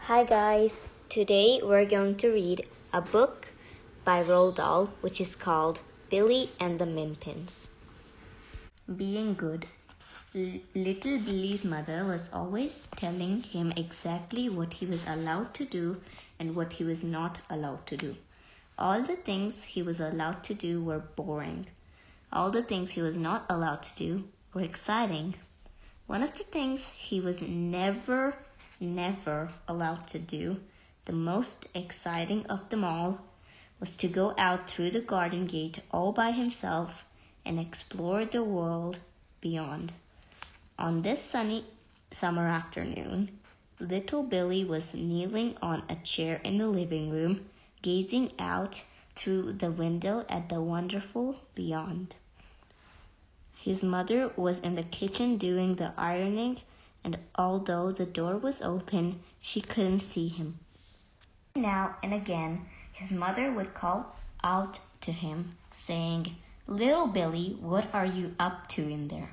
Hi guys, today we're going to read a book by Roald, which is called Billy and the Minpins. Being good. Little Billy's mother was always telling him exactly what he was allowed to do and what he was not allowed to do. All the things he was allowed to do were boring. All the things he was not allowed to do were exciting. One of the things he was never allowed to do, the most exciting of them all, was to go out through the garden gate all by himself and explore the world beyond. On this sunny summer afternoon, little Billy was kneeling on a chair in the living room, gazing out through the window at the wonderful beyond. His mother was in the kitchen doing the ironing, and although the door was open, she couldn't see him. Now and again, his mother would call out to him, saying, "Little Billy, what are you up to in there?"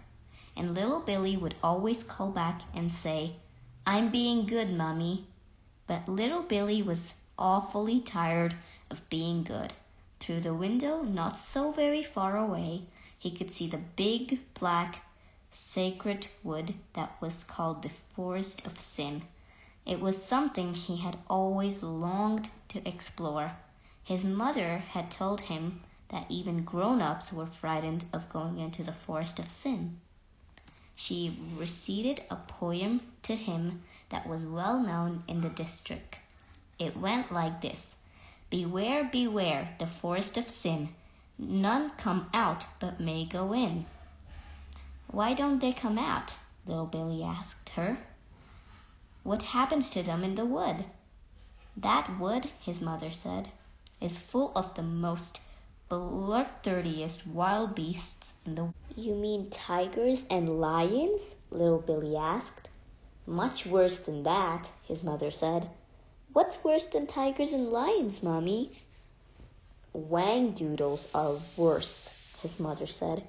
And little Billy would always call back and say, "I'm being good, Mommy." But little Billy was awfully tired of being good. Through the window, not so very far away, he could see the big, black, sacred wood that was called the Forest of Sin. It was something he had always longed to explore. His mother had told him that even grown-ups were frightened of going into the Forest of Sin. She recited a poem to him that was well known in the district. It went like this: "Beware, beware, the forest of sin. None come out but may go in." "Why don't they come out?" little Billy asked her. "What happens to them in the wood?" "That wood," his mother said, "is full of the most bloodthirstiest wild beasts in the world." "You mean tigers and lions?" little Billy asked. "Much worse than that," his mother said. "What's worse than tigers and lions, Mommy?" "Whangdoodles are worse," his mother said,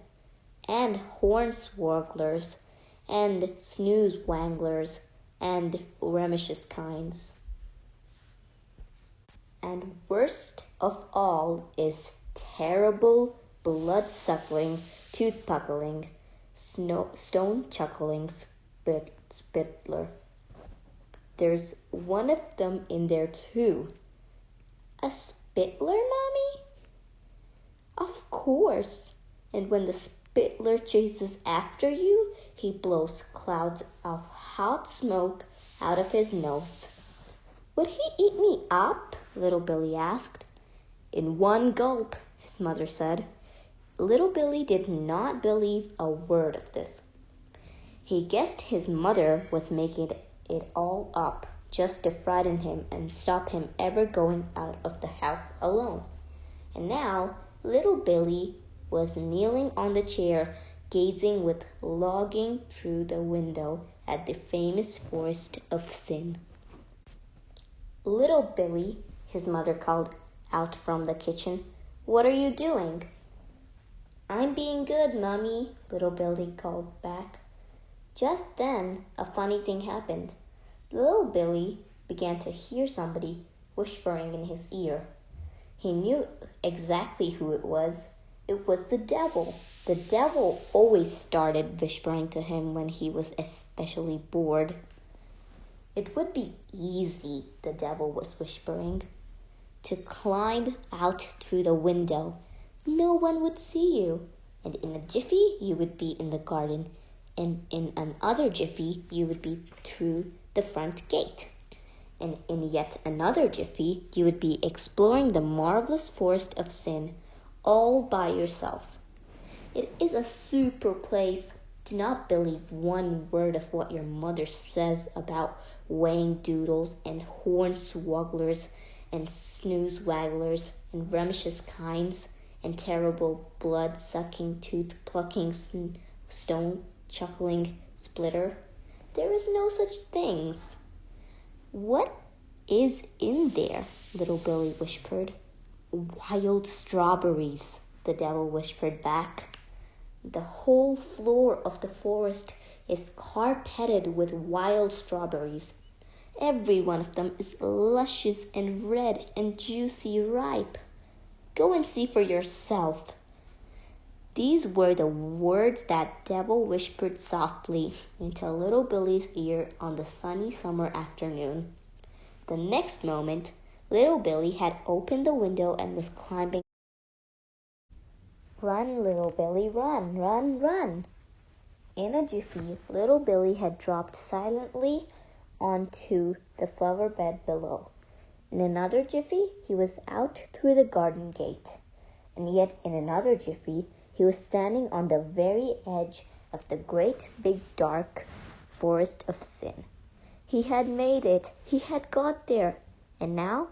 "and hornswogglers, and snoozwanglers, and ramicious kinds. And worst of all is terrible, blood-suckling, tooth-puckling, stone-chuckling spittler. There's one of them in there too." "A spittler, Mommy?" "Of course. And when the spittler chases after you, he blows clouds of hot smoke out of his nose." "Would he eat me up?" little Billy asked. "In one gulp," his mother said. Little Billy did not believe a word of this. He guessed his mother was making it all up just to frighten him and stop him ever going out of the house alone. And now little Billy was kneeling on the chair, gazing with longing through the window at the famous Forest of Sin. "Little Billy," his mother called out from the kitchen, "what are you doing?" "I'm being good, Mommy," little Billy called back. Just then a funny thing happened. Little Billy began to hear somebody whispering in his ear. He knew exactly who it was. It was the devil. The devil always started whispering to him when he was especially bored. It would be easy, the devil was whispering, to climb out through the window. No one would see you, and in a jiffy you would be in the garden, and in another jiffy you would be through the front gate, and in yet another jiffy you would be exploring the marvelous Forest of Sin all by yourself. It is a super place. Do not believe one word of what your mother says about whangdoodles and hornswogglers and snoozwagglers and ramicious kinds and terrible blood-sucking, tooth-plucking, stone-chuckling splitter. There is no such things." "What is in there?" little Billy whispered. "Wild strawberries," the devil whispered back. "The whole floor of the forest is carpeted with wild strawberries. Every one of them is luscious and red and juicy ripe. Go and see for yourself." These were the words that Devil whispered softly into little Billy's ear on the sunny summer afternoon. The next moment, little Billy had opened the window and was climbing. "Run, little Billy, run, run, run!" In a jiffy, little Billy had dropped silently onto the flower bed below. In another jiffy, he was out through the garden gate. And yet in another jiffy, he was standing on the very edge of the great big dark forest of sin. He had made it. He had got there. And now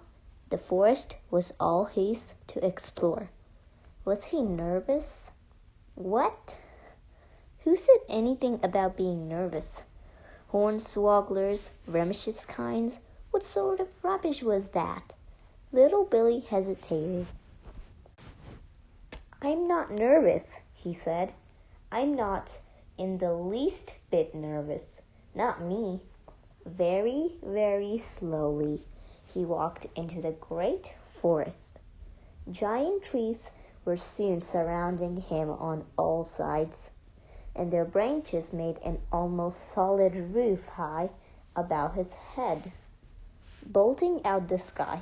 the forest was all his to explore. Was he nervous? What? Who said anything about being nervous? Hornswogglers, rambunctious kinds. What sort of rubbish was that? Little Billy hesitated. "I'm not nervous," he said. "I'm not in the least bit nervous. Not me." Very, very slowly, he walked into the great forest. Giant trees were soon surrounding him on all sides, and their branches made an almost solid roof high above his head, bolting out the sky.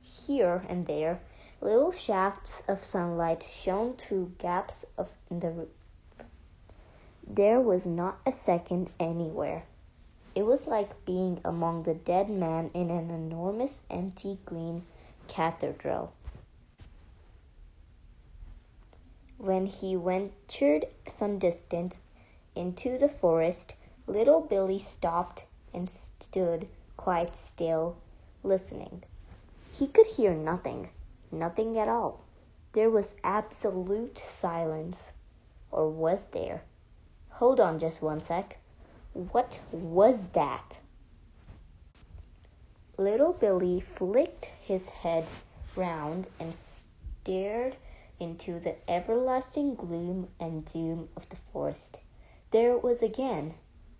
Here and there, little shafts of sunlight shone through gaps in the roof. There was not a second anywhere. It was like being among the dead men in an enormous empty green cathedral. When he ventured some distance into the forest, little Billy stopped and stood quite still, listening. He could hear nothing, nothing at all. There was absolute silence. Or was there? Hold on just one sec. What was that? Little Billy flicked his head round and stared into the everlasting gloom and doom of the forest. There it was again.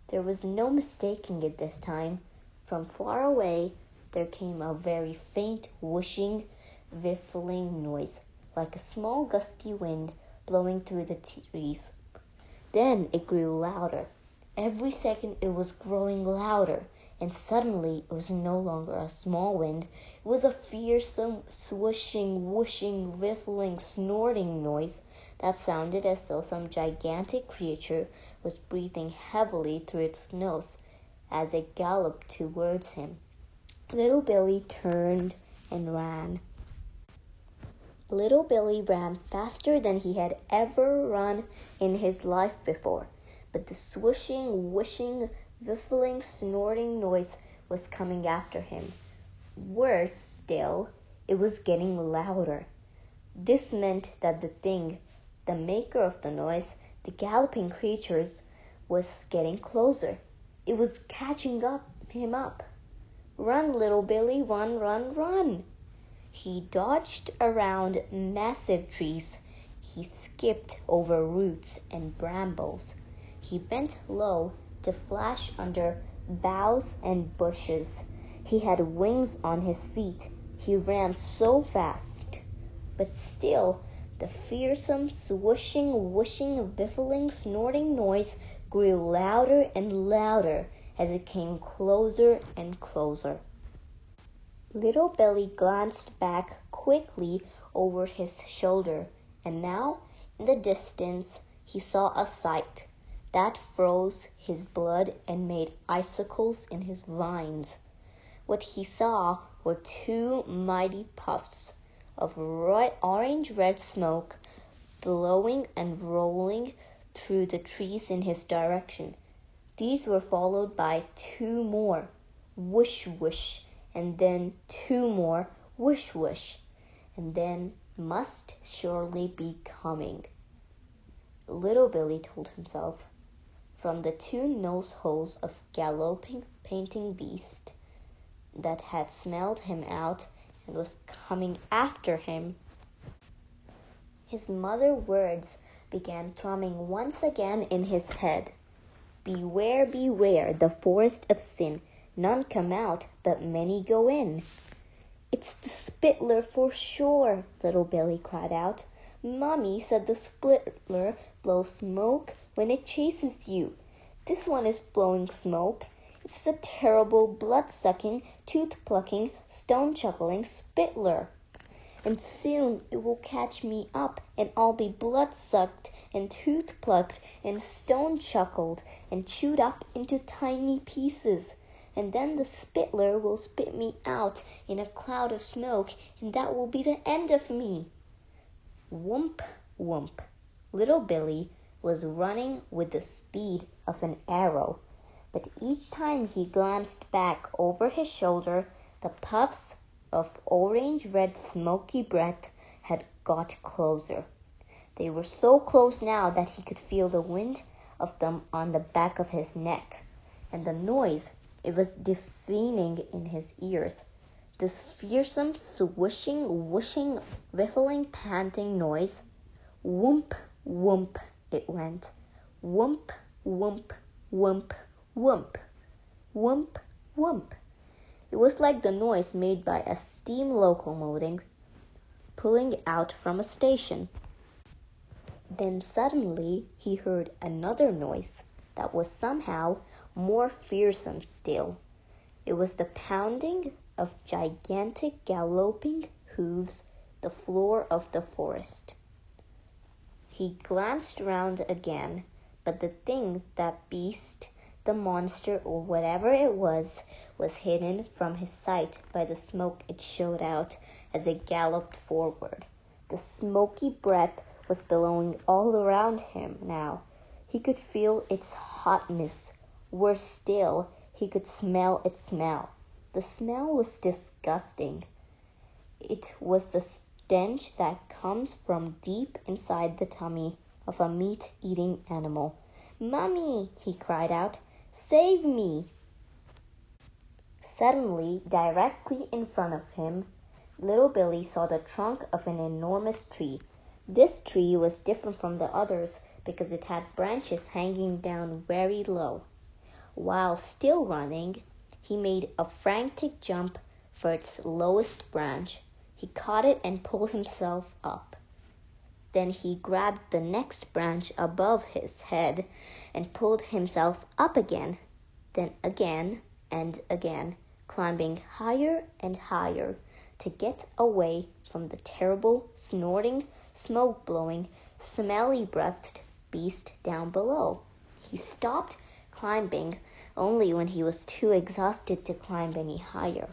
There was no mistaking it this time. From far away there came a very faint whooshing, whiffling noise, like a small gusty wind blowing through the trees. Then it grew louder. Every second it was growing louder, and suddenly it was no longer a small wind. It was a fearsome, swooshing, whooshing, whiffling, snorting noise that sounded as though some gigantic creature was breathing heavily through its nose as it galloped towards him. Little Billy turned and ran. Little Billy ran faster than he had ever run in his life before, but the swooshing, whooshing, whiffling, snorting noise was coming after him. Worse still, it was getting louder. This meant that the thing, the maker of the noise, the galloping creatures, was getting closer. It was catching him up. "Run, little Billy, run, run, run!" He dodged around massive trees. He skipped over roots and brambles. He bent low to flash under boughs and bushes. He had wings on his feet. He ran so fast. But still, the fearsome, swooshing, whooshing, whiffling, snorting noise grew louder and louder as it came closer and closer. Little Billy glanced back quickly over his shoulder, and now, in the distance, he saw a sight that froze his blood and made icicles in his veins. What he saw were two mighty puffs of orange-red smoke blowing and rolling through the trees in his direction. These were followed by two more, whoosh, whoosh, and then two more, whoosh, whoosh, and then must surely be coming. Little Billy told himself, from the two nose holes of galloping, panting beast that had smelled him out and was coming after him. His mother's words began thrumming once again in his head. "Beware, beware, the forest of sin. None come out, but many go in. It's the Spittler for sure, little Billy cried out. Mommy said the Spittler blows smoke when it chases you. This one is blowing smoke. It's the terrible, blood-sucking, tooth-plucking, stone-chuckling Spittler. And soon it will catch me up, and I'll be blood-sucked and tooth-plucked and stone-chuckled and chewed up into tiny pieces. And then the Spittler will spit me out in a cloud of smoke, and that will be the end of me. Whoomp, whoomp. Little Billy was running with the speed of an arrow, but each time he glanced back over his shoulder, the puffs of orange-red smoky breath had got closer. They were so close now that he could feel the wind of them on the back of his neck, and the noise, it was deafening in his ears. This fearsome, swishing, whooshing, whiffling, panting noise. Whoomp, whoomp, it went. Whoomp, whoomp, whoomp, whoomp. Whoomp, whoomp. It was like the noise made by a steam locomotive pulling out from a station. Then suddenly he heard another noise that was somehow more fearsome still. It was the pounding of gigantic galloping hooves, the floor of the forest. He glanced round again, but the thing, that beast, the monster or whatever it was hidden from his sight by the smoke it showed out as it galloped forward. The smoky breath was billowing all around him now. He could feel its hotness. Worse still, he could smell its smell. The smell was disgusting. It was the stench that comes from deep inside the tummy of a meat-eating animal. "Mummy!" he cried out. "Save me!" Suddenly, directly in front of him, little Billy saw the trunk of an enormous tree. This tree was different from the others because it had branches hanging down very low. While still running, he made a frantic jump for its lowest branch. He caught it and pulled himself up. Then he grabbed the next branch above his head and pulled himself up again, then again and again, climbing higher and higher to get away from the terrible, snorting, smoke-blowing, smelly-breathed beast down below. He stopped climbing only when he was too exhausted to climb any higher.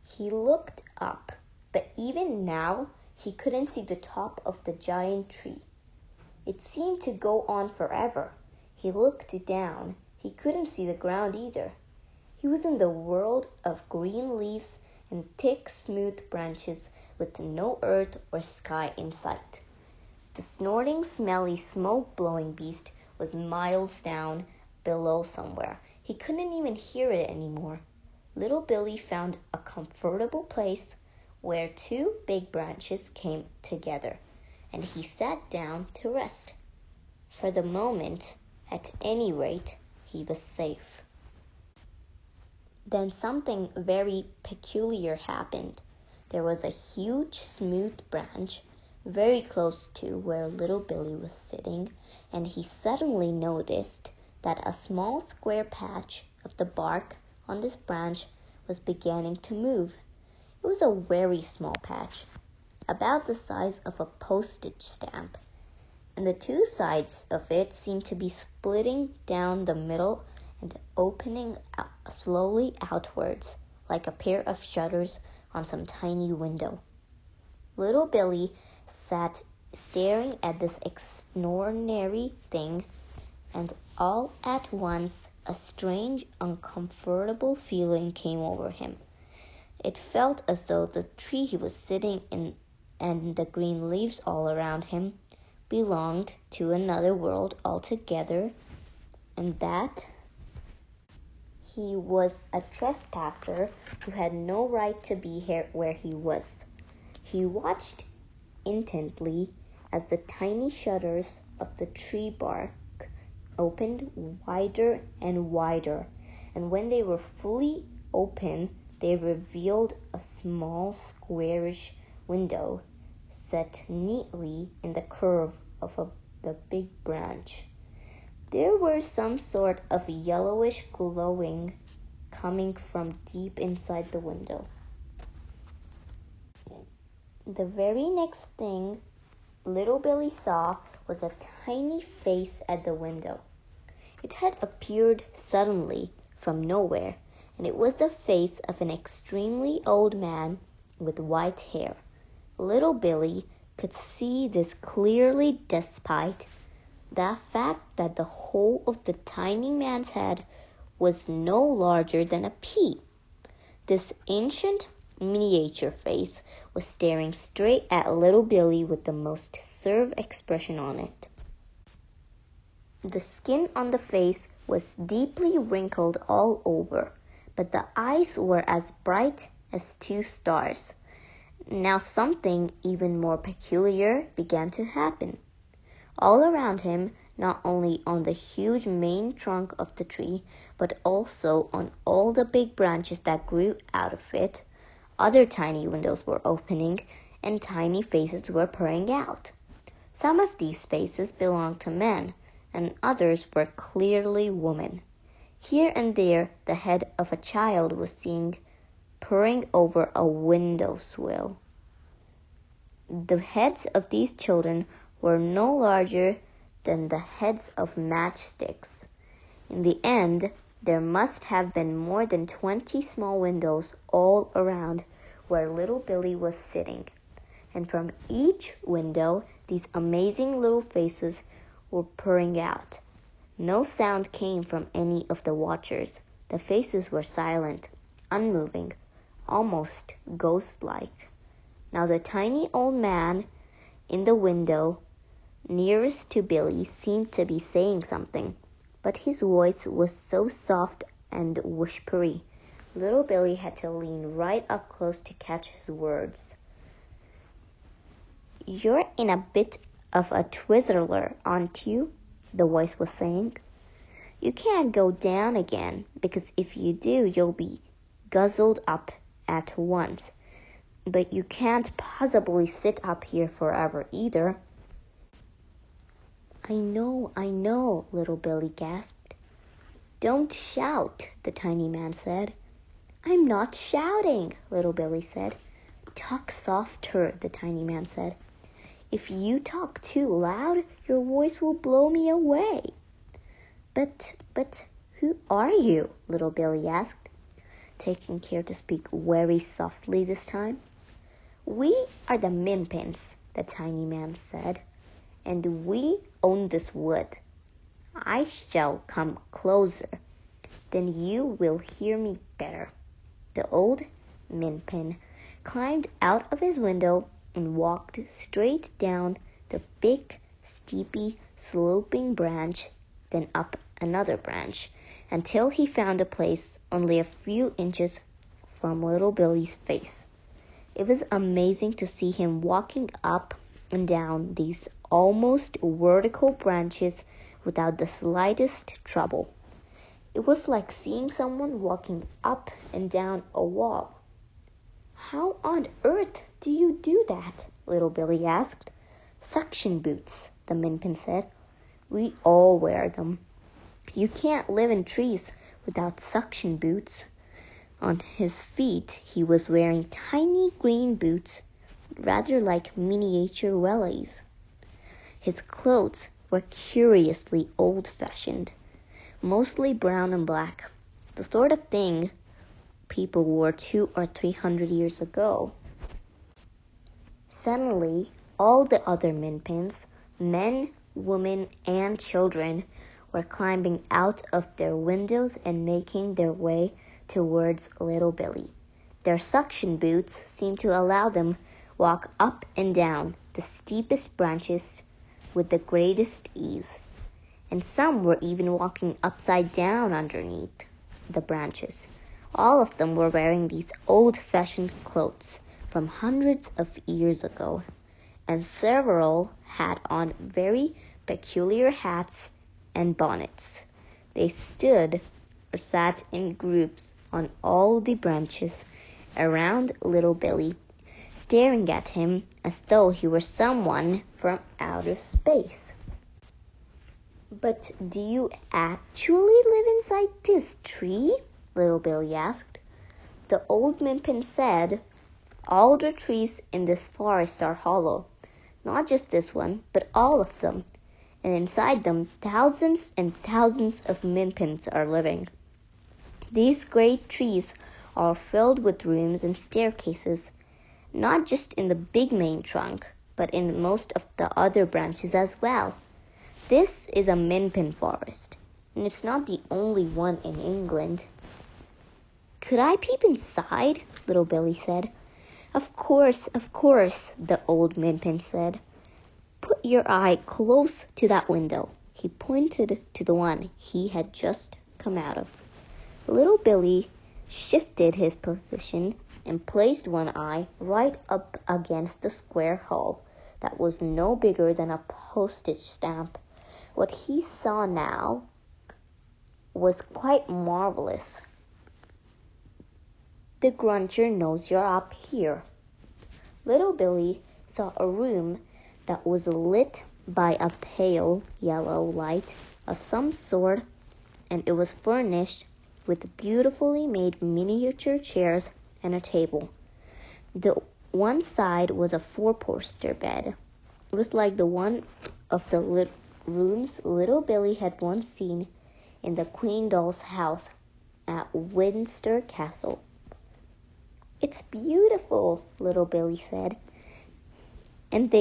He looked up, but even now he couldn't see the top of the giant tree. It seemed to go on forever. He looked down. He couldn't see the ground either. He was in the world of green leaves and thick, smooth branches with no earth or sky in sight. The snorting, smelly, smoke-blowing beast was miles down below somewhere. He couldn't even hear it anymore. Little Billy found a comfortable place where two big branches came together, and he sat down to rest. For the moment, at any rate, he was safe. Then something very peculiar happened. There was a huge, smooth branch very close to where little Billy was sitting, and he suddenly noticed that a small square patch of the bark on this branch was beginning to move. It was a very small patch, about the size of a postage stamp, and the two sides of it seemed to be splitting down the middle and opening slowly outwards like a pair of shutters on some tiny window. Little Billy sat staring at this extraordinary thing, and all at once a strange, uncomfortable feeling came over him. It felt as though the tree he was sitting in and the green leaves all around him belonged to another world altogether, and that he was a trespasser who had no right to be here where he was. He watched intently as the tiny shutters of the tree bark opened wider and wider, and when they were fully open, they revealed a small squarish window set neatly in the curve of the big branch. There was some sort of yellowish glowing coming from deep inside the window. The very next thing little Billy saw was a tiny face at the window. It had appeared suddenly from nowhere, and it was the face of an extremely old man with white hair. Little Billy could see this clearly despite the fact that the whole of the tiny man's head was no larger than a pea. This ancient miniature face was staring straight at little Billy with the most severe expression on it. The skin on the face was deeply wrinkled all over, but the eyes were as bright as two stars. Now something even more peculiar began to happen. All around him, not only on the huge main trunk of the tree, but also on all the big branches that grew out of it, other tiny windows were opening, and tiny faces were peering out. Some of these faces belonged to men, and others were clearly women. Here and there the head of a child was seen peering over a window sill. The heads of these children were no larger than the heads of matchsticks. In the end, there must have been more than 20 small windows all around where little Billy was sitting, and from each window these amazing little faces were pouring out. No sound came from any of the watchers. The faces were silent, unmoving, almost ghost-like. Now the tiny old man in the window nearest to Billy seemed to be saying something, but his voice was so soft and whispery, little Billy had to lean right up close to catch his words. "You're in a bit of a twizzler, aren't you?" the voice was saying. "You can't go down again, because if you do, you'll be guzzled up at once. But you can't possibly sit up here forever either." I know, little Billy gasped. "Don't shout," the tiny man said. "I'm not shouting," little Billy said. "Talk softer," the tiny man said. "If you talk too loud, your voice will blow me away." But who are you?" little Billy asked, taking care to speak very softly this time. "We are the Minpins," the tiny man said, "and we own this wood. I shall come closer, then you will hear me better." The old Minpin climbed out of his window and walked straight down the big, steepy, sloping branch, then up another branch, until he found a place only a few inches from little Billy's face. It was amazing to see him walking up and down these almost vertical branches without the slightest trouble. It was like seeing someone walking up and down a wall. "How on earth do you do that?" little Billy asked. "Suction boots," the Minpin said. "We all wear them. You can't live in trees without suction boots." On his feet he was wearing tiny green boots, rather like miniature wellies. His clothes were curiously old-fashioned, mostly brown and black, the sort of thing people wore 200 or 300 years ago. Suddenly, all the other Minpins, men, women, and children, were climbing out of their windows and making their way towards little Billy. Their suction boots seemed to allow them walk up and down the steepest branches with the greatest ease, and some were even walking upside down underneath the branches. All of them were wearing these old-fashioned clothes from hundreds of years ago, and several had on very peculiar hats and bonnets. They stood sat in groups on all the branches around little Billy, staring at him as though he were someone from outer space. "But do you actually live inside this tree?" little Billy asked. The old Minpin said, "All the trees in this forest are hollow. Not just this one, but all of them. And inside them, thousands and thousands of Minpins are living. These great trees are filled with rooms and staircases, not just in the big main trunk, but in most of the other branches as well. This is a Minpin forest, and it's not the only one in England." "Could I peep inside?" little Billy said. Of course, the old Minpin said. "Put your eye close to that window." He pointed to the one he had just come out of. Little Billy shifted his position and placed one eye right up against the square hole that was no bigger than a postage stamp. What he saw now was quite marvelous. "The Gruncher knows you're up here." Little Billy saw a room that was lit by a pale yellow light of some sort, and it was furnished with beautifully made miniature chairs and a table. The one side was a four-poster bed. It was like the one of the rooms little Billy had once seen in the Queen Doll's house at Windsor Castle. "It's beautiful," little Billy said. "And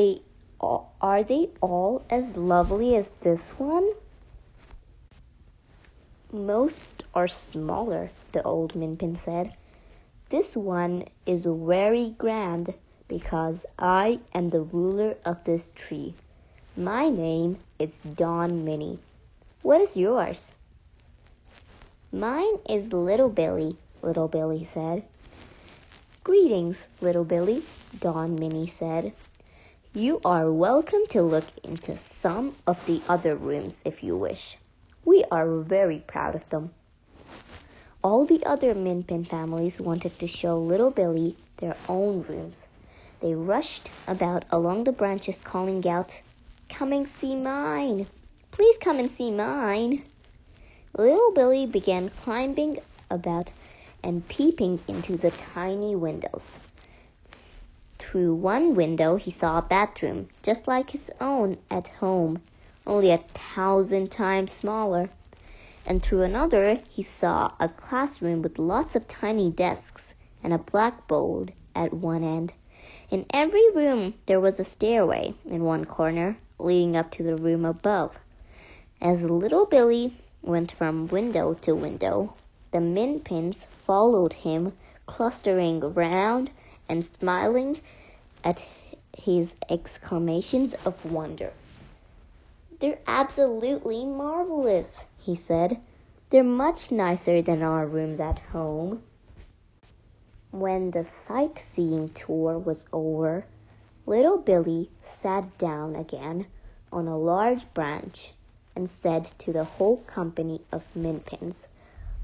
are they all as lovely as this one?" "Most are smaller," the old Minpin said. "This one is very grand because I am the ruler of this tree. My name is Don Minnie. What is yours?" "Mine is Little Billy," little Billy said. "Greetings, Little Billy," Don Minnie said. "You are welcome to look into some of the other rooms if you wish. We are very proud of them." All the other Minpin families wanted to show little Billy their own rooms. They rushed about along the branches calling out, "Come and see mine! Please come and see mine!" Little Billy began climbing about and peeping into the tiny windows. Through one window he saw a bathroom, just like his own at home, only 1,000 times smaller. And through another he saw a classroom with lots of tiny desks and a blackboard at one end. In every room there was a stairway in one corner leading up to the room above. As little Billy went from window to window, the Minpins followed him, clustering around and smiling at his exclamations of wonder. "They're absolutely marvelous," he said. "They're much nicer than our rooms at home." When the sightseeing tour was over, little Billy sat down again on a large branch and said to the whole company of Minpins,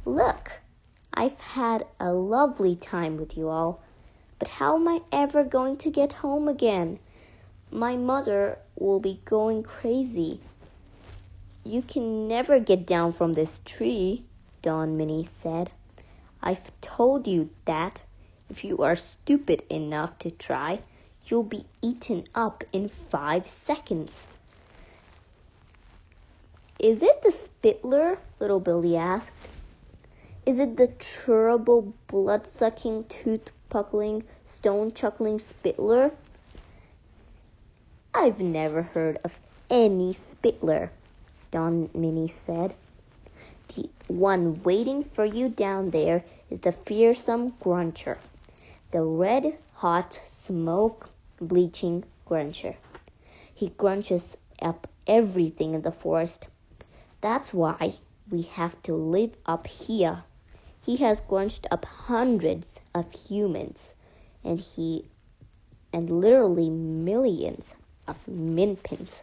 "Look, I've had a lovely time with you all, but how am I ever going to get home again? My mother will be going crazy." "You can never get down from this tree," Don Minnie said. "I've told you that if you are stupid enough to try, you'll be eaten up in 5 seconds. "Is it the Spittler?" little Billy asked. "Is it the terrible, blood-sucking, tooth-puckling, stone-chuckling Spittler?" "I've never heard of any Spittler," Don Minnie said. "The one waiting for you down there is the fearsome Gruncher, the red-hot, smoke-bleaching Gruncher. He grunches up everything in the forest. That's why we have to live up here. He has grunched up hundreds of humans, and literally millions of Minpins.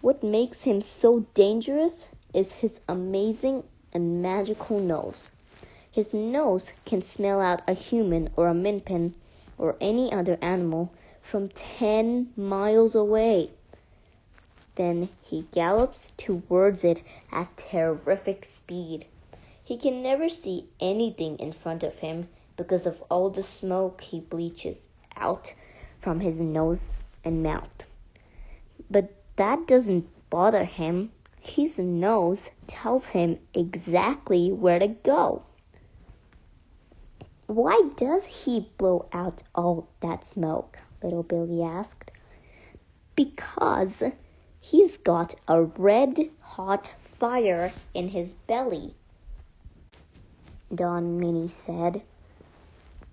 What makes him so dangerous is his amazing a magical nose. His nose can smell out a human or a minpin or any other animal from 10 miles away. Then he gallops towards it at terrific speed. He can never see anything in front of him because of all the smoke he belches out from his nose and mouth. But that doesn't bother him. His nose tells him exactly where to go. Why does he blow out all that smoke? Little Billy asked. Because he's got a red-hot fire in his belly, Don Minnie said.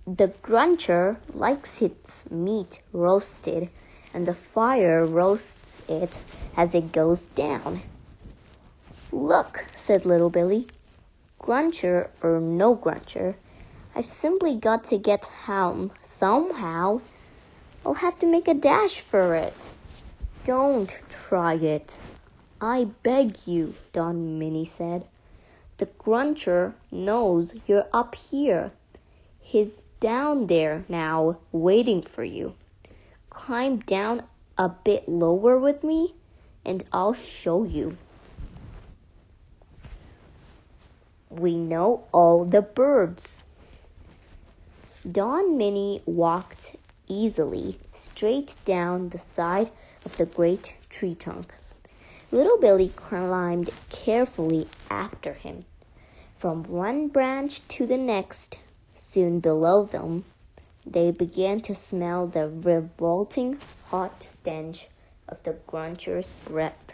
The gruncher likes its meat roasted, and the fire roasts it as it goes down. Look, said Little Billy. Gruncher or no gruncher, I've simply got to get home somehow. I'll have to make a dash for it. Don't try it. I beg you, Don Minnie said. The gruncher knows you're up here. He's down there now, waiting for you. Climb down a bit lower with me, and I'll show you. We know all the birds. Don Minnie walked easily straight down the side of the great tree trunk. Little Billy climbed carefully after him, from one branch to the next. Soon below them, they began to smell the revolting hot stench of the gruncher's breath,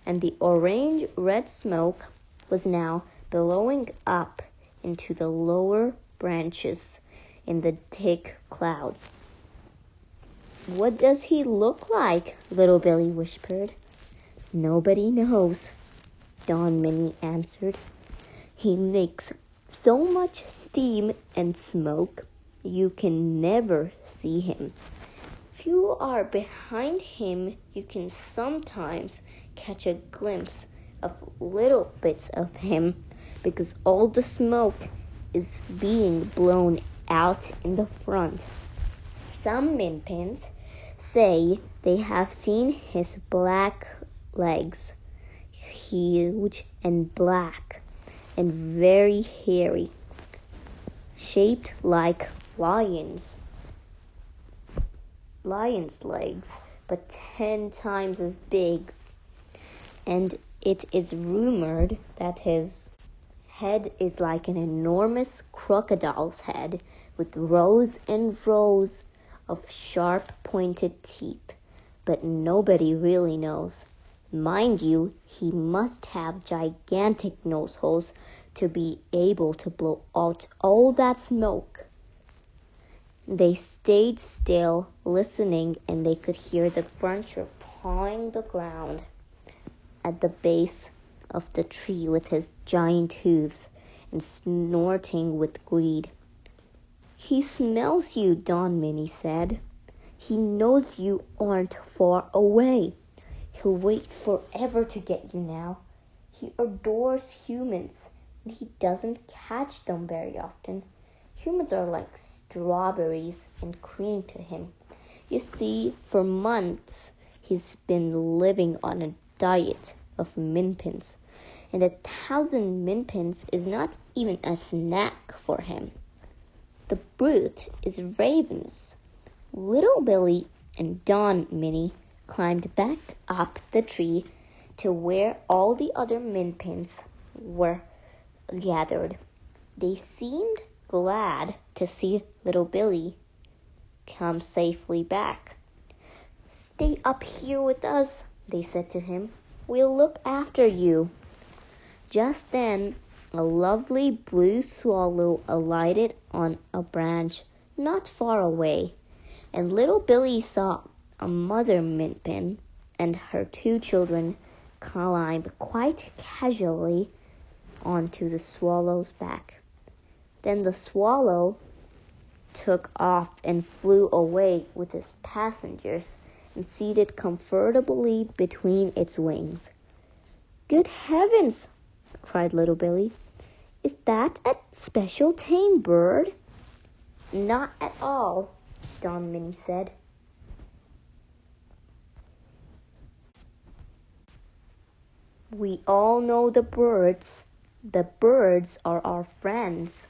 and the orange-red smoke was now billowing up into the lower branches in the thick clouds. What does he look like? Little Billy whispered. Nobody knows, Don Minnie answered. He makes so much steam and smoke, you can never see him. If you are behind him, you can sometimes catch a glimpse of little bits of him, because all the smoke is being blown out in the front. Some Minpins say they have seen his black legs, huge and black and very hairy, shaped like lions' legs, but 10 times as big. And it is rumored that his head is like an enormous crocodile's head, with rows and rows of sharp pointed teeth. But nobody really knows. Mind you, he must have gigantic nose holes to be able to blow out all that smoke. They stayed still, listening, and they could hear the gruncher pawing the ground at the base of the tree with his giant hooves and snorting with greed. He smells you, Don Minnie said. He knows you aren't far away. He'll wait forever to get you now. He adores humans, and he doesn't catch them very often. Humans are like strawberries and cream to him. You see, for months he's been living on a diet of Minpins, and 1,000 Minpins is not even a snack for him. The brute is ravenous. Little Billy and Don Minnie climbed back up the tree to where all the other Minpins were gathered. They seemed glad to see Little Billy come safely back. Stay up here with us, they said to him. We'll look after you. Just then, a lovely blue swallow alighted on a branch not far away, and Little Billy saw a mother Minpin and her 2 children climb quite casually onto the swallow's back. Then the swallow took off and flew away with its passengers and seated comfortably between its wings. Good heavens, cried little Billy. Is that a special tame bird? Not at all, Don Minnie said. We all know the birds. The birds are our friends.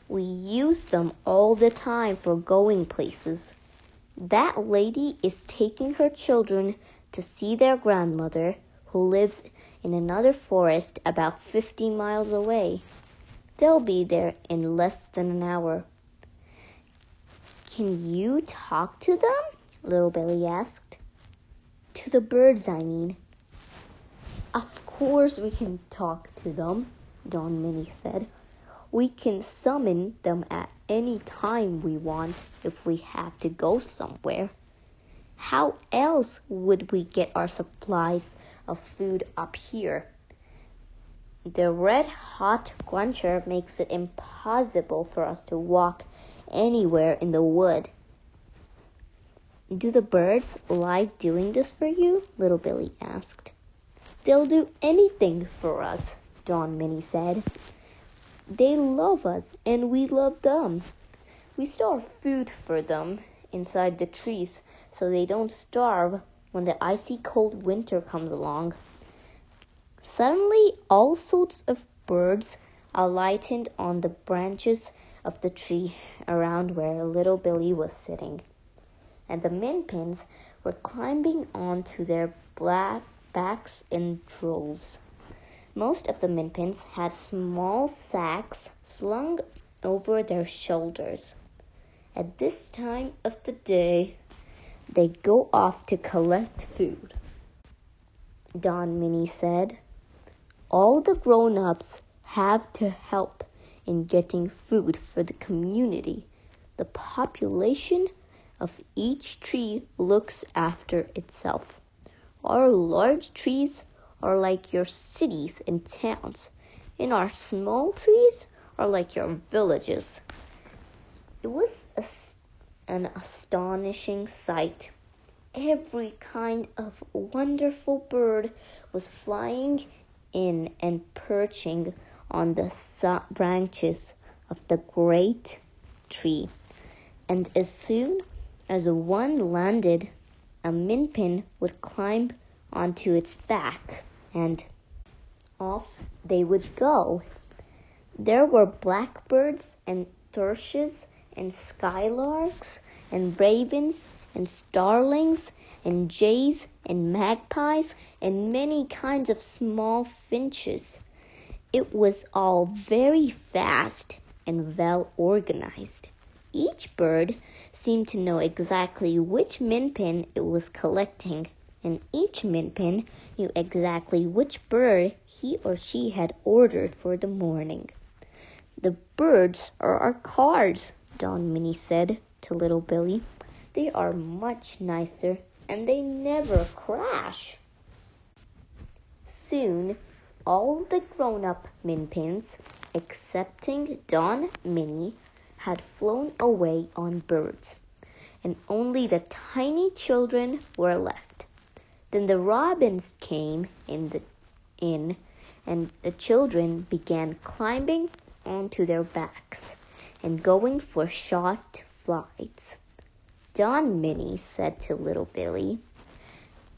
We use them all the time for going places. That lady is taking her children to see their grandmother, who lives in another forest about 50 miles away. They'll be there in less than an hour. Can you talk to them? Little Billy asked. To the birds, I mean. Of course we can talk to them, Don Minnie said. We can summon them at any time we want if we have to go somewhere. How else would we get our supplies of food up here? The red-hot gruncher makes it impossible for us to walk anywhere in the wood. Do the birds like doing this for you? Little Billy asked. They'll do anything for us, Don Minnie said. They love us and we love them. We store food for them inside the trees so they don't starve when the icy cold winter comes along. Suddenly, all sorts of birds alighted on the branches of the tree around where little Billy was sitting, and the Minpins were climbing onto their black backs in droves. Most of the Minpins had small sacks slung over their shoulders. At this time of the day, they go off to collect food. Don Minnie said, all the grown-ups have to help in getting food for the community. The population of each tree looks after itself. Our large trees are like your cities and towns, and our small trees are like your villages. It was an astonishing sight. Every kind of wonderful bird was flying in and perching on the branches of the great tree, and as soon as one landed, a Minpin would climb onto its back, and off they would go. There were blackbirds and thrushes and skylarks and ravens and starlings and jays and magpies and many kinds of small finches. It was all very fast and well organized. Each bird seemed to know exactly which Minpin it was collecting, and each Minpin knew exactly which bird he or she had ordered for the morning. The birds are our cars, Don Minnie said to little Billy. They are much nicer, and they never crash. Soon, all the grown-up Minpins, excepting Don Minnie, had flown away on birds, and only the tiny children were left. Then the robins came in, and the children began climbing onto their backs and going for short flights. Don Minnie said to little Billy,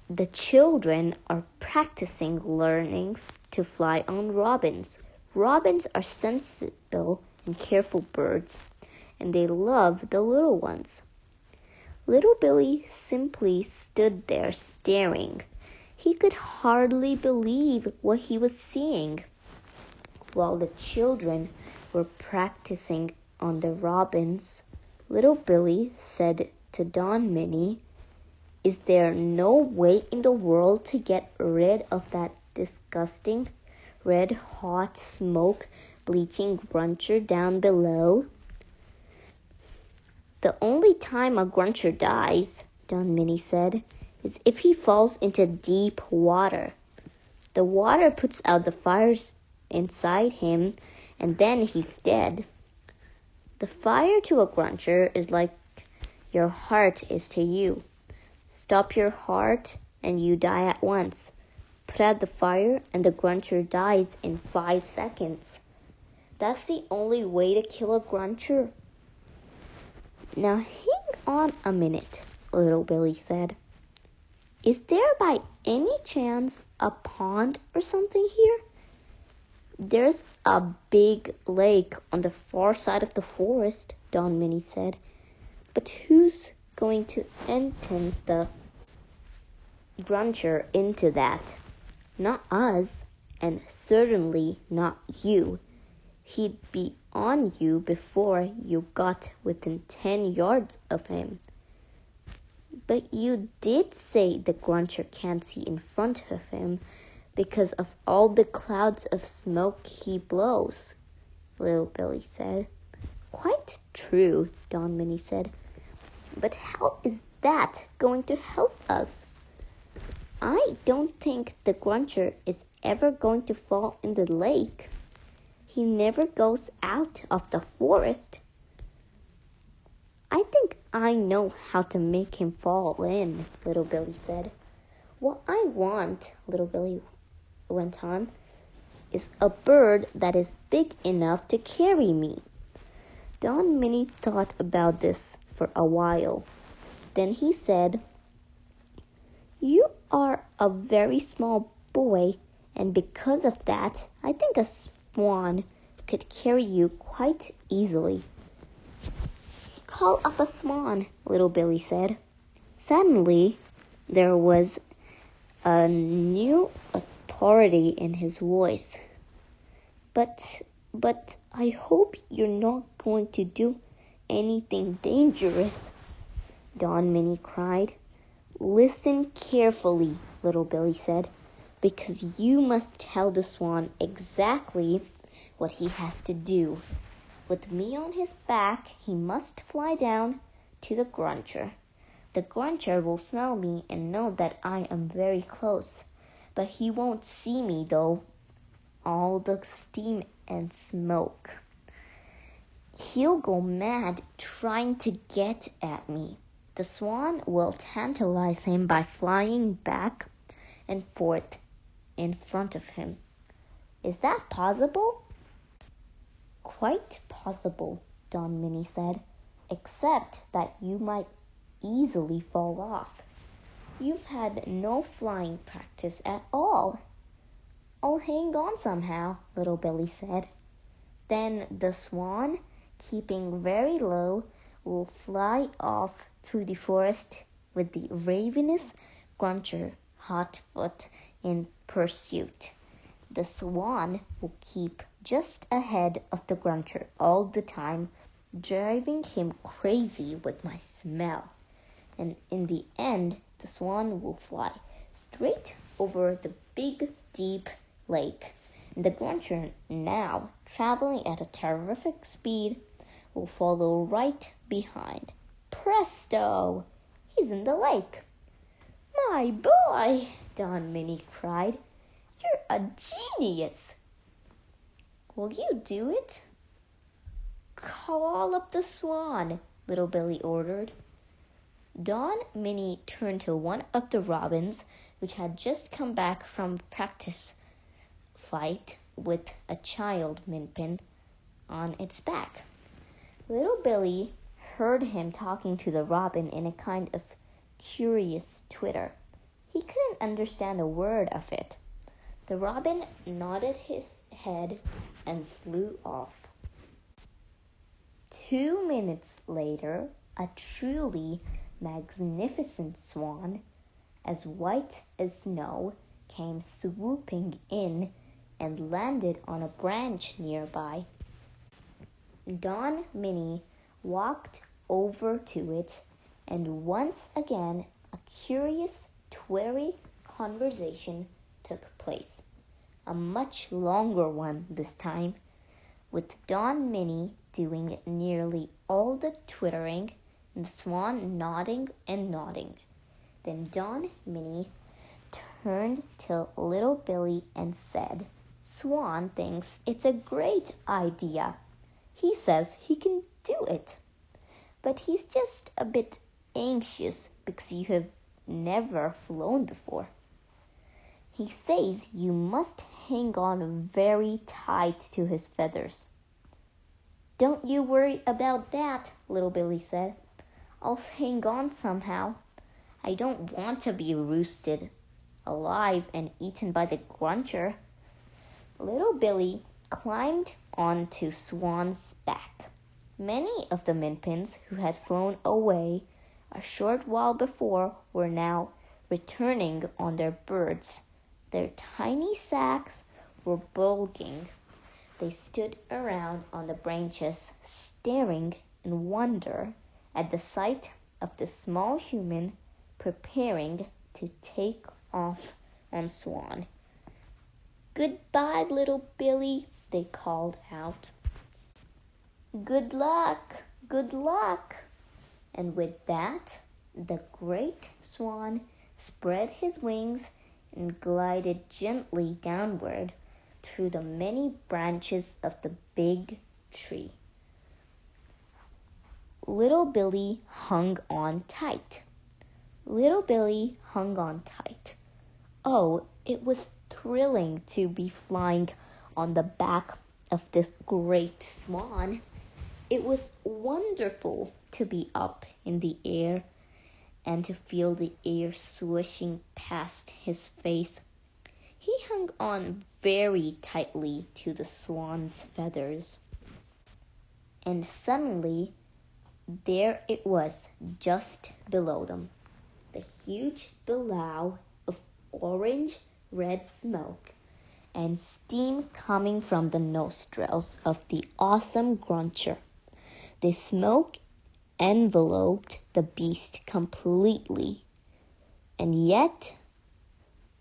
the children are practicing learning to fly on robins. Robins are sensible and careful birds, and they love the little ones. Little Billy simply stood there staring. He could hardly believe what he was seeing. While the children were practicing on the robins, little Billy said to Don Minnie, is there no way in the world to get rid of that disgusting, red-hot smoke bleaching gruncher down below? The only time a gruncher dies, Don Minnie said, is if he falls into deep water. The water puts out the fires inside him, and then he's dead. The fire to a gruncher is like your heart is to you. Stop your heart and you die at once. put out the fire and the gruncher dies in 5 seconds. That's the only way to kill a gruncher. Now hang on a minute, little Billy said. Is there by any chance a pond or something here? There's a big lake on the far side of the forest, Don Minnie said. But who's going to entrance the gruncher into that? Not us, and certainly not you. He'd be on you before you got within 10 yards of him. But you did say the gruncher can't see in front of him because of all the clouds of smoke he blows, little Billy said. Quite true, Don Minnie said. But how is that going to help us? I don't think the gruncher is ever going to fall in the lake. He never goes out of the forest. I think I know how to make him fall in, little Billy said. What I want, little Billy went on, is a bird that is big enough to carry me. Don Minnie thought about this for a while. Then he said, You are a very small boy, and because of that, I think a swan could carry you quite easily. Call up a swan, little Billy said. Suddenly, there was a new authority in his voice. But I hope you're not going to do anything dangerous, Don Minnie cried. Listen carefully, little Billy said, because you must tell the swan exactly what he has to do. With me on his back, he must fly down to the gruncher. The gruncher will smell me and know that I am very close, but he won't see me though. All the steam and smoke. He'll go mad trying to get at me. The swan will tantalize him by flying back and forth in front of him. Is that possible? Quite possible, Don Minnie said, except that you might easily fall off. You've had no flying practice at all. I'll hang on somehow, little Billy said. Then the swan, keeping very low, will fly off through the forest with the ravenous gruncher hotfoot in pursuit. The swan will keep just ahead of the gruncher all the time, driving him crazy with my smell. And in the end, the swan will fly straight over the big, deep lake. And the gruncher, now traveling at a terrific speed, will follow right behind. Presto! He's in the lake. My boy, Don Minnie cried. You're a genius. Will you do it? Call up the swan, little Billy ordered. Don Minnie turned to one of the robins, which had just come back from practice flight with a child Minpin on its back. Little Billy heard him talking to the robin in a kind of curious twitter. He couldn't understand a word of it. The robin nodded his head and flew off. 2 minutes later, a truly magnificent swan, as white as snow, came swooping in and landed on a branch nearby. Don Minnie walked over to it, and once again a curious, twirly conversation took place. A much longer one this time, with Don Minnie doing nearly all the twittering and the swan nodding and nodding. Then Don Minnie turned to little Billy and said, Swan thinks it's a great idea. He says he can do it. But he's just a bit anxious because you have never flown before. He says you must hang on very tight to his feathers." "Don't you worry about that," little Billy said. "I'll hang on somehow. I don't want to be roasted alive and eaten by the Gruncher." Little Billy climbed onto Swan's back. Many of the Minpins who had flown away a short while before were now returning on their birds. Their tiny sacks were bulging. They stood around on the branches, staring in wonder at the sight of the small human preparing to take off on Swan. "Goodbye, little Billy," they called out. "Good luck, good luck." And with that, the great Swan spread his wings and glided gently downward through the many branches of the big tree. Little Billy hung on tight. Little Billy hung on tight. Oh, it was thrilling to be flying on the back of this great Swan. It was wonderful to be up in the air and to feel the air swishing past his face. He hung on very tightly to the Swan's feathers. And suddenly, there it was just below them, the huge billow of orange-red smoke and steam coming from the nostrils of the awesome Gruncher. The smoke enveloped the beast completely, and yet,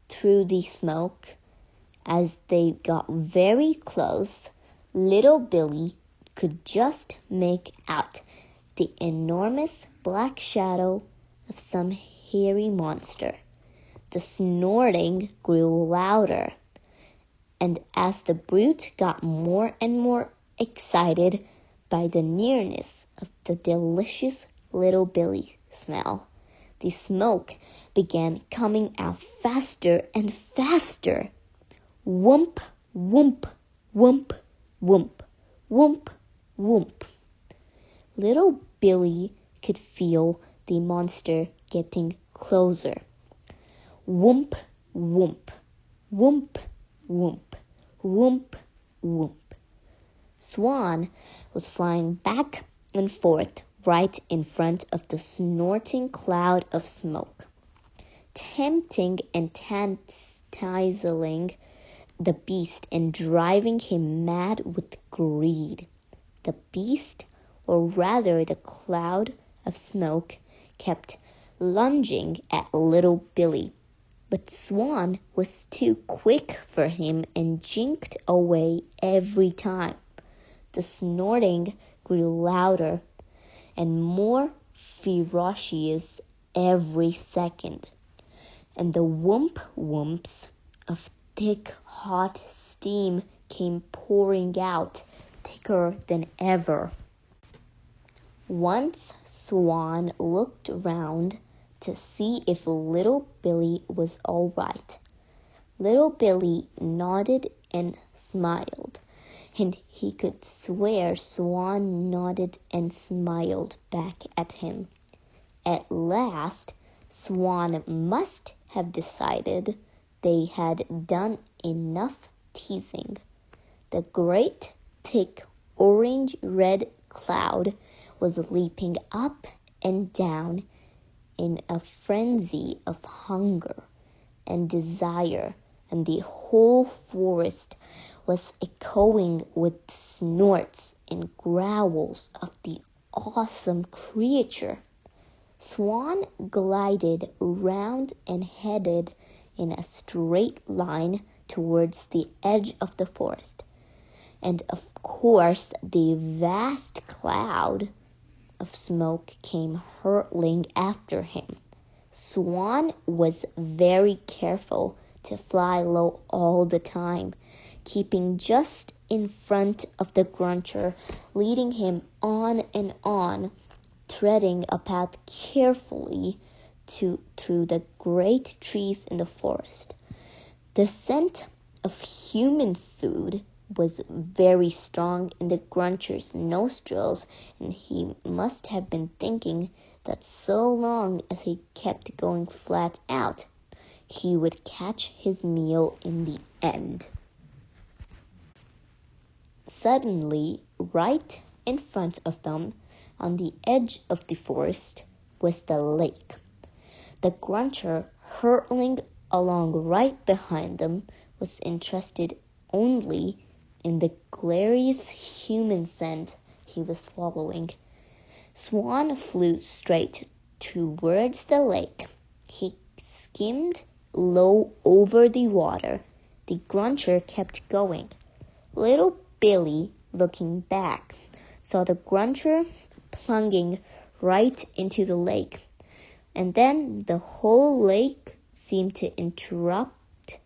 through the smoke, as they got very close, little Billy could just make out the enormous black shadow of some hairy monster. The snorting grew louder, and as the brute got more and more excited by the nearness of the delicious little Billy smell, the smoke began coming out faster and faster. Whoomp, whoomp, whoomp, whoomp, whoomp, whoomp. Little Billy could feel the monster getting closer. Whoomp, whoomp, whoomp, whoomp, whoomp, whoomp. Swan was flying back and forth right in front of the snorting cloud of smoke, tempting and tantalizing the beast and driving him mad with greed. The beast, or rather the cloud of smoke, kept lunging at little Billy, but Swan was too quick for him and jinked away every time. The snorting grew louder and more ferocious every second, and the whoomp-whoomps of thick, hot steam came pouring out, thicker than ever. Once Swan looked round to see if little Billy was all right. Little Billy nodded and smiled, and he could swear Swan nodded and smiled back at him. At last, Swan must have decided they had done enough teasing. The great, thick, orange-red cloud was leaping up and down in a frenzy of hunger and desire, and the whole forest was echoing with snorts and growls of the awesome creature. Swan glided round and headed in a straight line towards the edge of the forest, and of course the vast cloud of smoke came hurtling after him. Swan was very careful to fly low all the time, keeping just in front of the Gruncher, leading him on and on, treading a path carefully through the great trees in the forest. The scent of human food was very strong in the Gruncher's nostrils, and he must have been thinking that so long as he kept going flat out, he would catch his meal in the end. Suddenly, right in front of them, on the edge of the forest, was the lake. The Gruncher, hurtling along right behind them, was interested only in the glorious human scent he was following. Swan flew straight towards the lake. He skimmed low over the water. The Gruncher kept going. Little Billy, looking back, saw the Gruncher plunging right into the lake, and then the whole lake seemed to erupt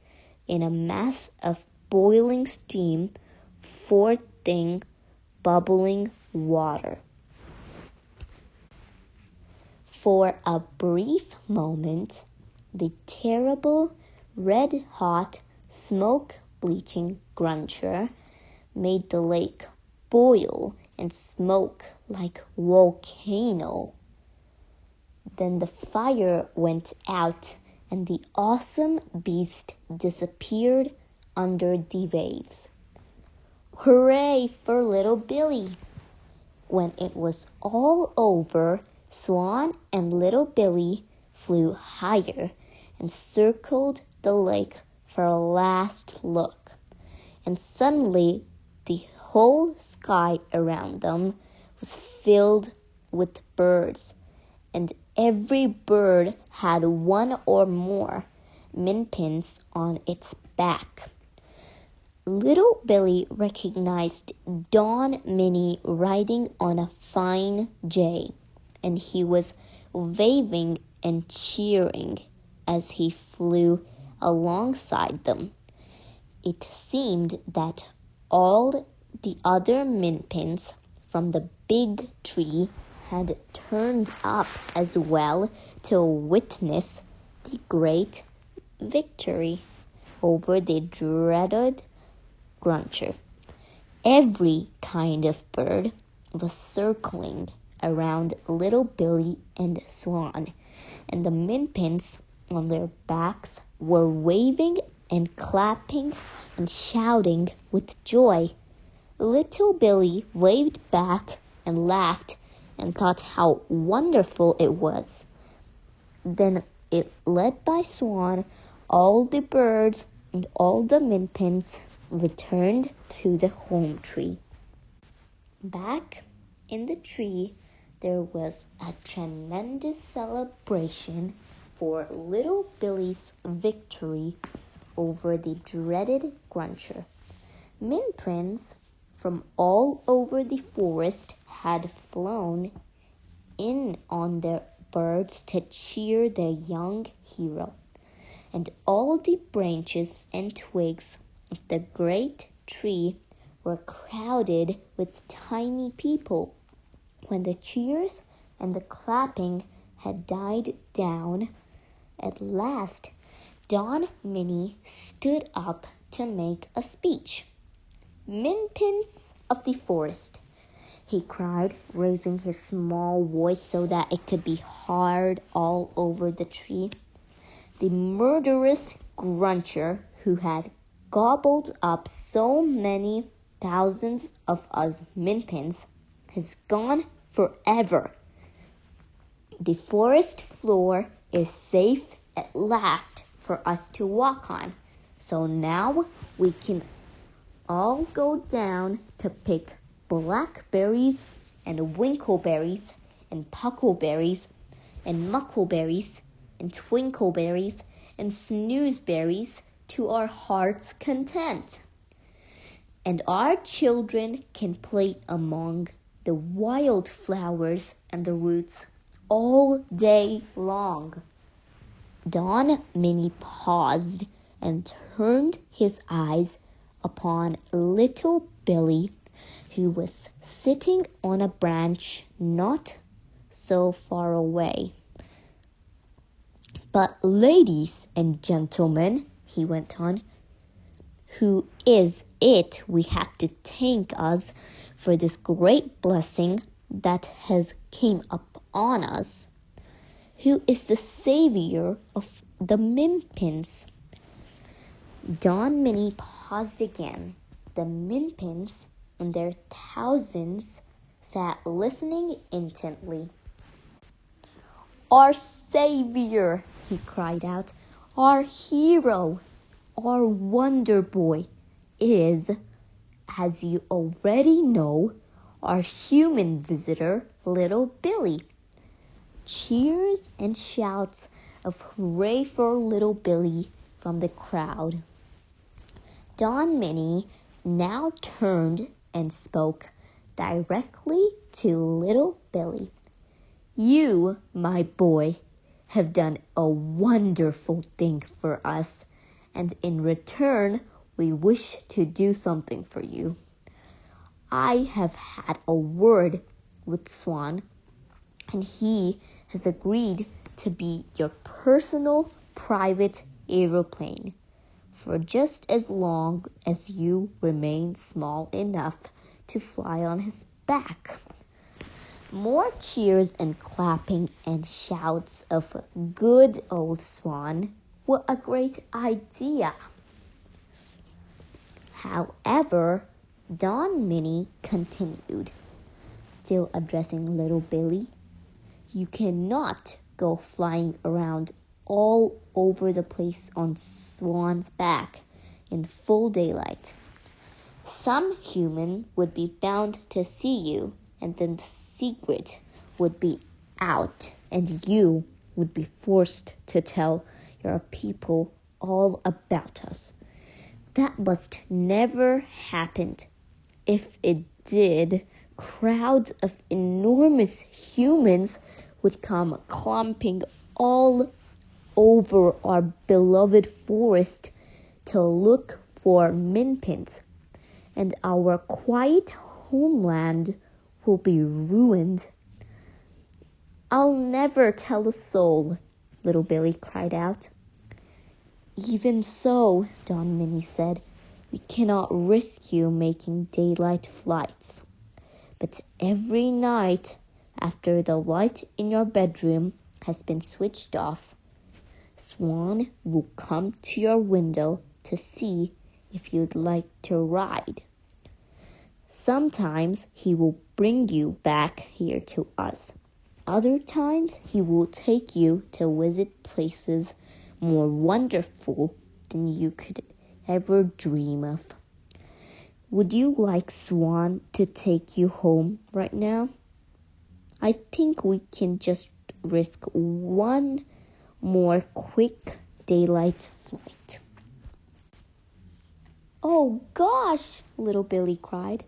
in a mass of boiling steam, frothing, bubbling water. For a brief moment, the terrible, red-hot, smoke-bleaching Gruncher made the lake boil and smoke like a volcano. Then the fire went out, and the awesome beast disappeared under the waves. Hooray for little Billy! When it was all over, Swan and little Billy flew higher and circled the lake for a last look. And suddenly the whole sky around them was filled with birds, and every bird had one or more Minpins on its back. Little Billy recognized Don Minnie riding on a fine jay, and he was waving and cheering as he flew alongside them. It seemed that all the other Minpins from the big tree had turned up as well to witness the great victory over the dreaded Gruncher. Every kind of bird was circling around little Billy and Swan, and the Minpins on their backs were waving and clapping and shouting with joy. Little Billy waved back and laughed and thought how wonderful it was. Then it led by Swan, all the birds and all the Minpins returned to the home tree. Back in the tree, there was a tremendous celebration for little Billy's victory over the dreaded Gruncher. Minpins from all over the forest had flown in on their birds to cheer their young hero, and all the branches and twigs of the great tree were crowded with tiny people. When the cheers and the clapping had died down, at last Don Minnie stood up to make a speech. "Minpins of the forest," he cried, raising his small voice so that it could be heard all over the tree. "The murderous Gruncher, who had gobbled up so many thousands of us Minpins, has gone forever. The forest floor is safe at last for us to walk on, so now we can all go down to pick blackberries and winkleberries and puckleberries and muckleberries and twinkleberries and snoozeberries to our heart's content. And our children can play among the wildflowers and the roots all day long." Don Minnie paused and turned his eyes upon little Billy, who was sitting on a branch not so far away. "But ladies and gentlemen," he went on. Who is it we have to thank us for this great blessing that has came upon us? Who is the savior of the Minpins? Don Minnie paused again. The Minpins, in their thousands, sat listening intently. Our savior, he cried out, our hero, our wonder boy is, as you already know, our human visitor, little Billy. Cheers and shouts of hooray for little Billy from the crowd. Don Minnie now turned and spoke directly to little Billy. You, my boy, have done a wonderful thing for us, and in return we wish to do something for you. I have had a word with Swan, and he has agreed to be your personal private aeroplane for just as long as you remain small enough to fly on his back. More cheers and clapping and shouts of good old Swan. What a great idea! However, Don Minnie continued, still addressing little Billy. You cannot go flying around all over the place on Swan's back in full daylight. Some human would be bound to see you, and then the secret would be out, and you would be forced to tell your people all about us. That must never happen. If it did, crowds of enormous humans would come clumping all over our beloved forest to look for Minpins, and our quiet homeland will be ruined. I'll never tell a soul, little Billy cried out. Even so, Don Minnie said, we cannot risk you making daylight flights. But every night, after the light in your bedroom has been switched off, Swan will come to your window to see if you'd like to ride. Sometimes he will bring you back here to us. Other times he will take you to visit places more wonderful than you could ever dream of. Would you like Swan to take you home right now? I think we can just risk one more quick daylight flight. Oh gosh, little Billy cried.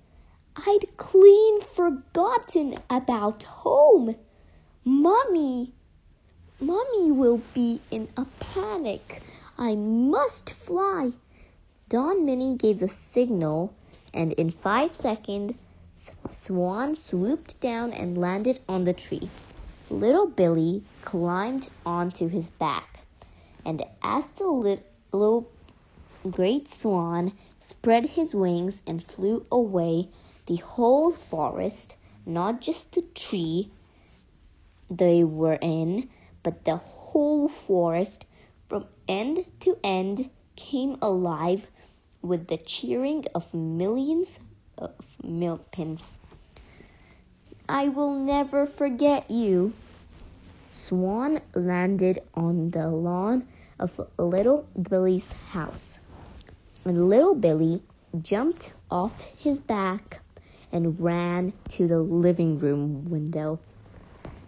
I'd clean forgotten about home. Mommy will be in a panic. I must fly. Don Minnie gave the signal, and in 5 seconds, Swan swooped down and landed on the tree. Little Billy climbed onto his back, and as the little great Swan spread his wings and flew away, the whole forest, not just the tree they were in, but the whole forest from end to end came alive with the cheering of millions of Minpins. I will never forget you. Swan landed on the lawn of little Billy's house, and little Billy jumped off his back and ran to the living room window.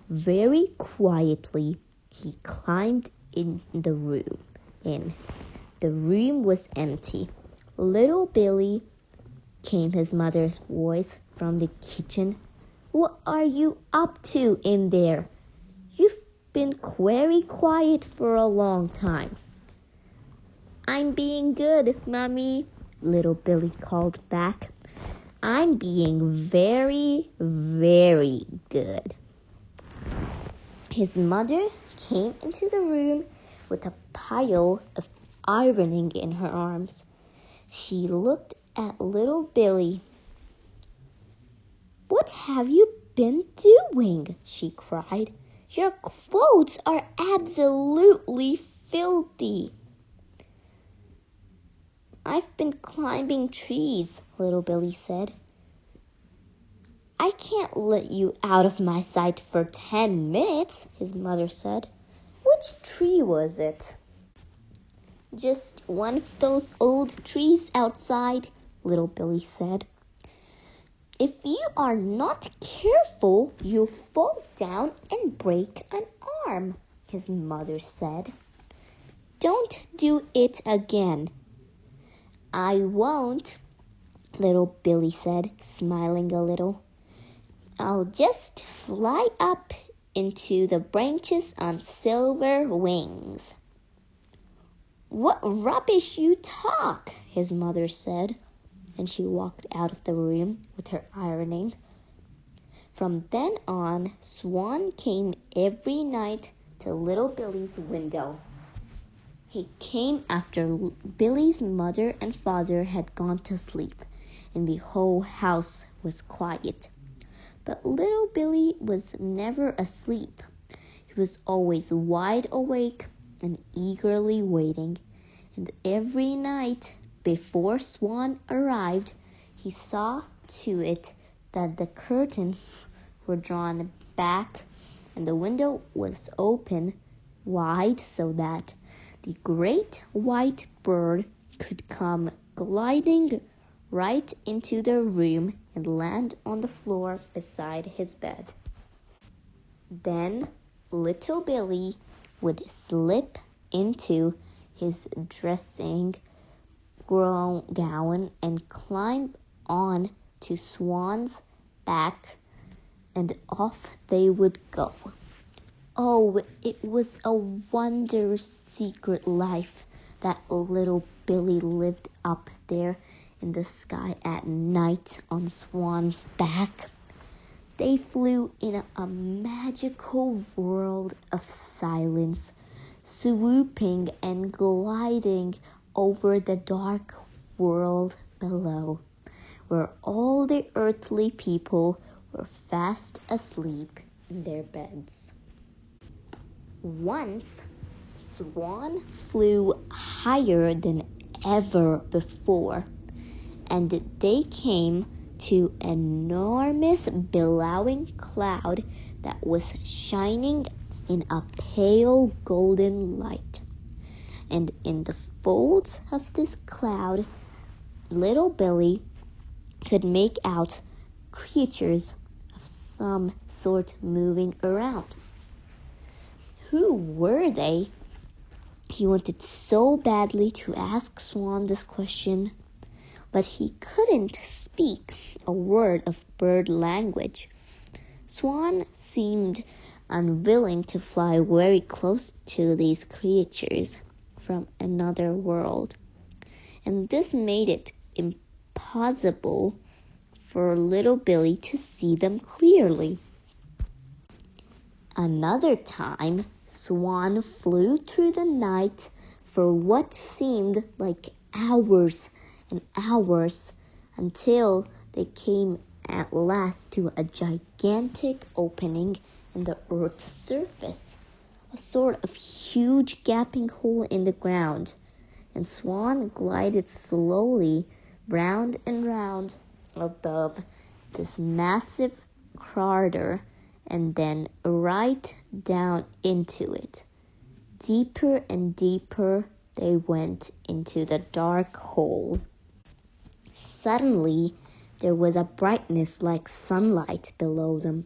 Very quietly, he climbed in the room. The room was empty. Little Billy, came his mother's voice from the kitchen. What are you up to in there? You've been very quiet for a long time. I'm being good, Mommy, little Billy called back. I'm being very, very good. His mother came into the room with a pile of ironing in her arms. She looked at little Billy. "What have you been doing?" she cried. "Your clothes are absolutely filthy." "I've been climbing trees," little Billy said. "I can't let you out of my sight for 10 minutes, his mother said. "Which tree was it?" "Just one of those old trees outside," little Billy said. "If you are not careful, you'll fall down and break an arm," his mother said. "Don't do it again." "I won't," little Billy said, smiling a little. "I'll just fly up into the branches on silver wings." "What rubbish you talk," his mother said, and she walked out of the room with her ironing. From then on, Swan came every night to little Billy's window. He came after Billy's mother and father had gone to sleep, and the whole house was quiet. But little Billy was never asleep. He was always wide awake and eagerly waiting, and every night before Swan arrived, he saw to it that the curtains were drawn back and the window was open wide so that the great white bird could come gliding right into the room and land on the floor beside his bed. Then little Billy would slip into his dressing gown and climb on to Swan's back, and off they would go. Oh, it was a wondrous secret life that little Billy lived up there in the sky at night on Swan's back. They flew in a magical world of silence, swooping and gliding over the dark world below, where all the earthly people were fast asleep in their beds. Once, Swan flew higher than ever before, and they came to an enormous billowing cloud that was shining in a pale golden light. And in the folds of this cloud, little Billy could make out creatures of some sort moving around. Who were they? He wanted so badly to ask Swan this question, but he couldn't speak a word of bird language. Swan seemed unwilling to fly very close to these creatures from another world, and this made it impossible for little Billy to see them clearly. Another time, Swan flew through the night for what seemed like hours and hours, until they came at last to a gigantic opening in the earth's surface, a sort of huge gaping hole in the ground, and Swan glided slowly round and round above this massive crater, and then right down into it. Deeper and deeper they went into the dark hole. Suddenly, there was a brightness like sunlight below them,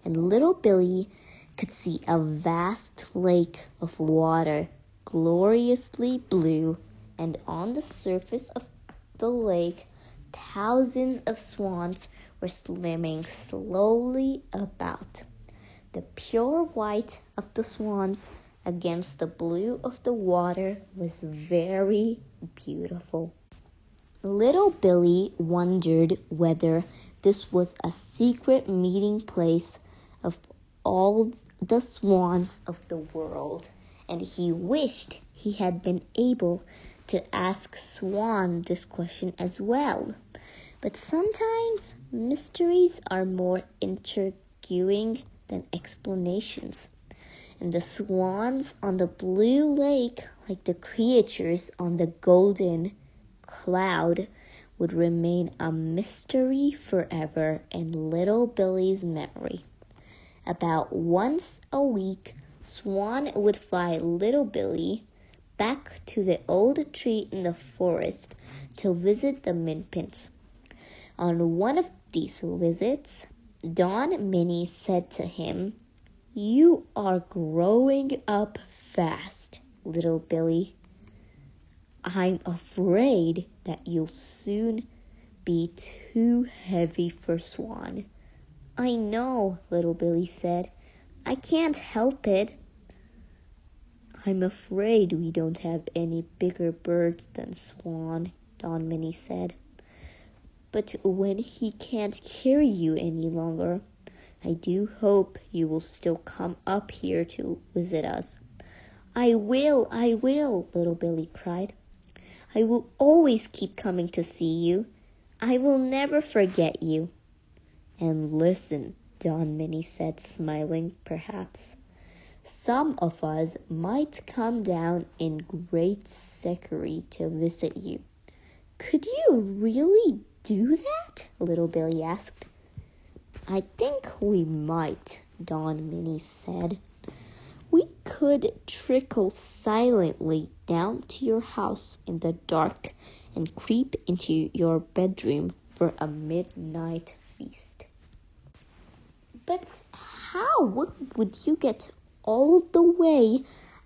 and little Billy could see a vast lake of water, gloriously blue, and on the surface of the lake, thousands of swans were swimming slowly about. The pure white of the swans against the blue of the water was very beautiful. Little Billy wondered whether this was a secret meeting place of all the swans of the world, and he wished he had been able to ask Swan this question as well. But sometimes mysteries are more intriguing than explanations. And the swans on the blue lake, like the creatures on the golden cloud, would remain a mystery forever in little Billy's memory. About once a week, Swan would fly little Billy back to the old tree in the forest to visit the Minpins. On one of these visits, Don Minnie said to him, "You are growing up fast, little Billy. I'm afraid that you'll soon be too heavy for Swan." "I know," little Billy said. "I can't help it." "I'm afraid we don't have any bigger birds than Swan," Don Minnie said. "But when he can't carry you any longer, I do hope you will still come up here to visit us." I will, little Billy cried. "I will always keep coming to see you. I will never forget you." "And listen," Don Minnie said, smiling perhaps. "Some of us might come down in great security to visit you." "Could you really do that?" little Billy asked. "I think we might," Don Minnie said. "We could trickle silently down to your house in the dark and creep into your bedroom for a midnight feast." "But how would you get all the way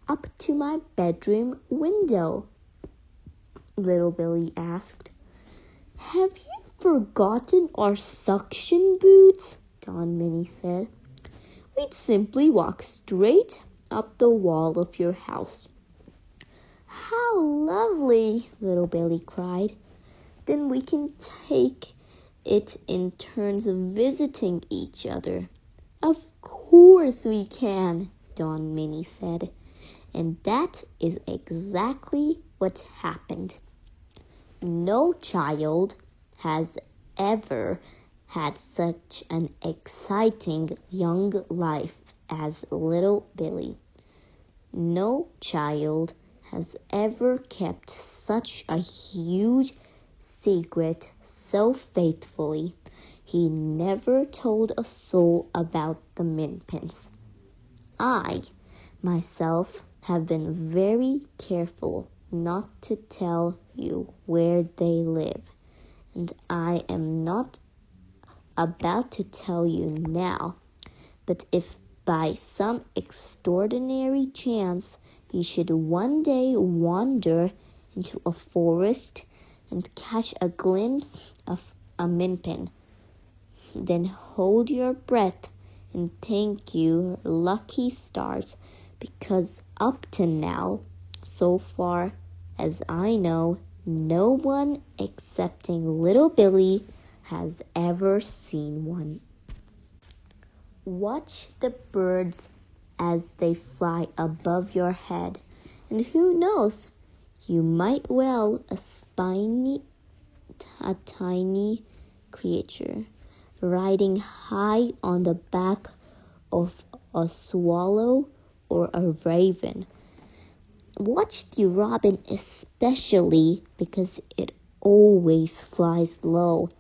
up to my bedroom window?" little Billy asked. "Have you forgotten our suction boots?" Don Minnie said. "We'd simply walk straight up the wall of your house." "How lovely!" little Billy cried. "Then we can take it in turns of visiting each other." "Of course we can," Don Minnie said. And that is exactly what happened. No child has ever had such an exciting young life as little Billy. No child has ever kept such a huge secret so faithfully. He never told a soul about the Minpins. I, myself, have been very careful not to tell you where they live, and I am not about to tell you now. But if by some extraordinary chance you should one day wander into a forest and catch a glimpse of a Minpin, then hold your breath and thank your lucky stars, because up to now, so far as I know, no one excepting little Billy has ever seen one. Watch the birds as they fly above your head, and who knows, you might well espy a tiny creature riding high on the back of a swallow or a raven. Watch the robin especially, because it always flies low,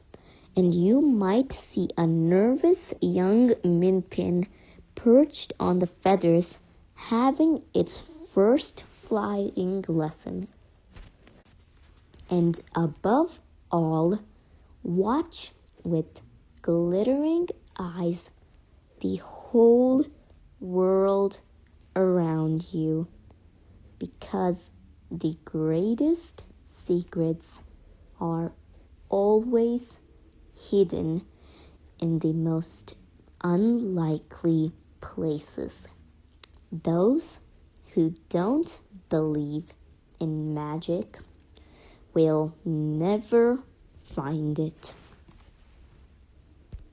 and you might see a nervous young Minpin perched on the feathers, having its first flying lesson. And above all, watch with glittering eyes the whole world around you, because the greatest secrets are always hidden in the most unlikely places. Those who don't believe in magic will never find it.